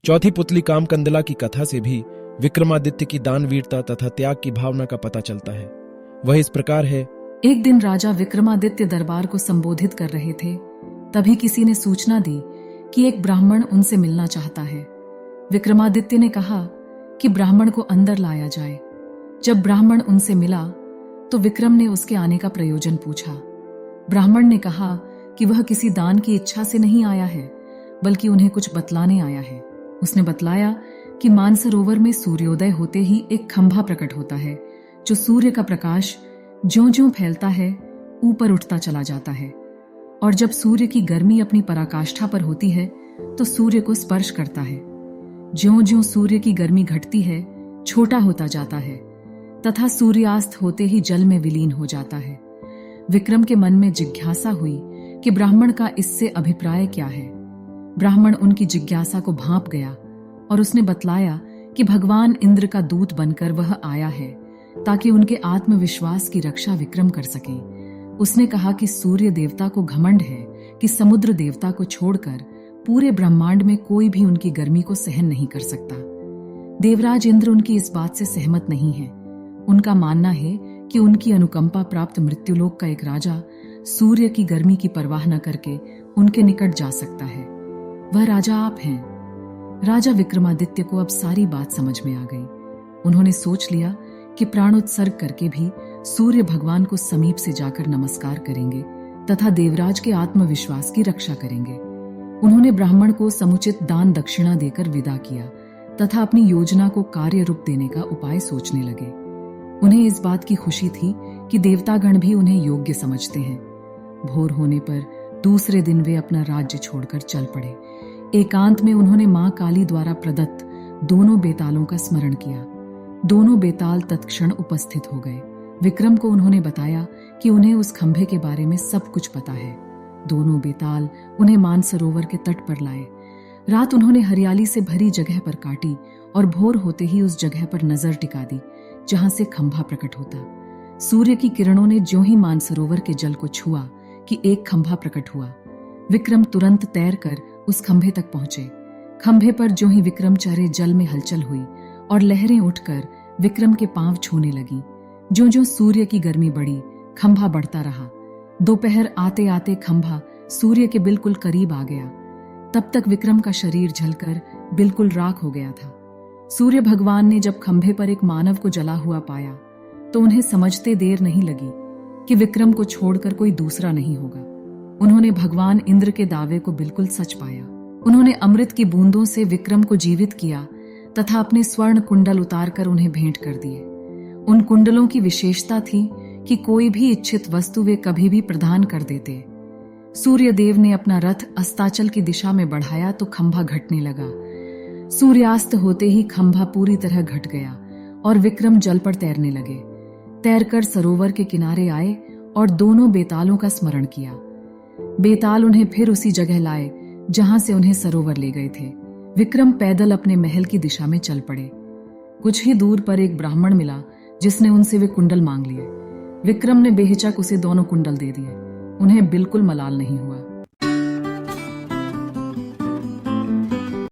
चौथी पुतली कामकंदला की कथा से भी विक्रमादित्य की दानवीरता तथा त्याग की भावना का पता चलता है। वह इस प्रकार है। एक दिन राजा विक्रमादित्य दरबार को संबोधित कर रहे थे, तभी किसी ने सूचना दी कि एक ब्राह्मण उनसे मिलना चाहता है। विक्रमादित्य ने कहा कि ब्राह्मण को अंदर लाया जाए। जब ब्राह्मण उनसे मिला तो विक्रम ने उसके आने का प्रयोजन पूछा। ब्राह्मण ने कहा कि वह किसी दान की इच्छा से नहीं आया है, बल्कि उन्हें कुछ बतलाने आया है। उसने बतलाया कि मानसरोवर में सूर्योदय होते ही एक खंभा प्रकट होता है, जो सूर्य का प्रकाश ज्यों-ज्यों फैलता है ऊपर उठता चला जाता है, और जब सूर्य की गर्मी अपनी पराकाष्ठा पर होती है तो सूर्य को स्पर्श करता है। ज्यों-ज्यों सूर्य की गर्मी घटती है, छोटा होता जाता है तथा सूर्यास्त होते ही जल में विलीन हो जाता है। विक्रम के मन में जिज्ञासा हुई कि ब्राह्मण का इससे अभिप्राय क्या है। ब्राह्मण उनकी जिज्ञासा को भांप गया और उसने बतलाया कि भगवान इंद्र का दूत बनकर वह आया है ताकि उनके आत्मविश्वास की रक्षा विक्रम कर सके। उसने कहा कि सूर्य देवता को घमंड है कि समुद्र देवता को छोड़कर पूरे ब्रह्मांड में कोई भी उनकी गर्मी को सहन नहीं कर सकता। देवराज इंद्र उनकी इस बात से सहमत नहीं है। उनका मानना है कि उनकी अनुकंपा प्राप्त मृत्युलोक का एक राजा सूर्य की गर्मी की परवाह न करके उनके निकट जा सकता है। वह राजा आप हैं। राजा विक्रमादित्य को अब सारी बात समझ में आ गई। उन्होंने सोच लिया कि प्राणोत्सर्ग करके भी सूर्य भगवान को समीप से जाकर नमस्कार करेंगे तथा देवराज के आत्मविश्वास की रक्षा करेंगे। उन्होंने ब्राह्मण को समुचित दान दक्षिणा देकर विदा किया तथा अपनी योजना को कार्य रूप देने का उपाय सोचने लगे। उन्हें इस बात की खुशी थी कि देवतागण भी उन्हें योग्य समझते हैं। भोर होने पर दूसरे दिन वे अपना राज्य छोड़कर चल पड़े। एकांत में उन्होंने मां काली द्वारा प्रदत्त दोनों बेतालों का स्मरण किया। दोनों बेताल तत्क्षण उपस्थित हो गए। विक्रम को उन्होंने बताया कि उन्हें उस खंभे के बारे में सब कुछ पता है। दोनों बेताल उन्हें मानसरोवर के तट पर लाए। रात उन्होंने हरियाली से भरी जगह पर काटी और भोर होते ही उस जगह पर नजर टिका दी जहां से खंभा प्रकट होता। सूर्य की किरणों ने ज्यों ही मानसरोवर के जल को छुआ कि एक खंभा प्रकट हुआ। विक्रम तुरंत तैरकर उस खंभे तक पहुंचे। खंभे पर ज्यों ही विक्रम चढ़े, जल में हलचल हुई और लहरें उठकर विक्रम के पांव छूने लगी। ज्यों-ज्यों सूर्य की गर्मी बढ़ी, खंभा बढ़ता रहा। दोपहर आते आते खंभा सूर्य के बिल्कुल करीब आ गया। तब तक विक्रम का शरीर जलकर बिल्कुल राख हो गया था। सूर्य भगवान ने जब खंभे पर एक मानव को जला हुआ पाया तो उन्हें समझते देर नहीं लगी कि विक्रम को छोड़कर कोई दूसरा नहीं होगा। उन्होंने भगवान इंद्र के दावे को बिल्कुल सच पाया। उन्होंने अमृत की बूंदों से विक्रम को जीवित किया तथा अपने स्वर्ण कुंडल उतारकर उन्हें भेंट कर दिए। उन कुंडलों की विशेषता थी कि कोई भी इच्छित वस्तु वे कभी भी प्रदान कर देते। सूर्य देव ने अपना रथ अस्ताचल की दिशा में बढ़ाया तो खंभा घटने लगा। सूर्यास्त होते ही खंभा पूरी तरह घट गया और विक्रम जल पर तैरने लगे। तैरकर सरोवर के किनारे आए और दोनों बेतालों का स्मरण किया। बेताल उन्हें फिर उसी जगह लाए जहां से उन्हें सरोवर ले गए थे। विक्रम पैदल अपने महल की दिशा में चल पड़े। कुछ ही दूर पर एक ब्राह्मण मिला जिसने उनसे वे कुंडल मांग लिए। विक्रम ने बेहिचक उसे दोनों कुंडल दे दिए। उन्हें बिल्कुल मलाल नहीं हुआ।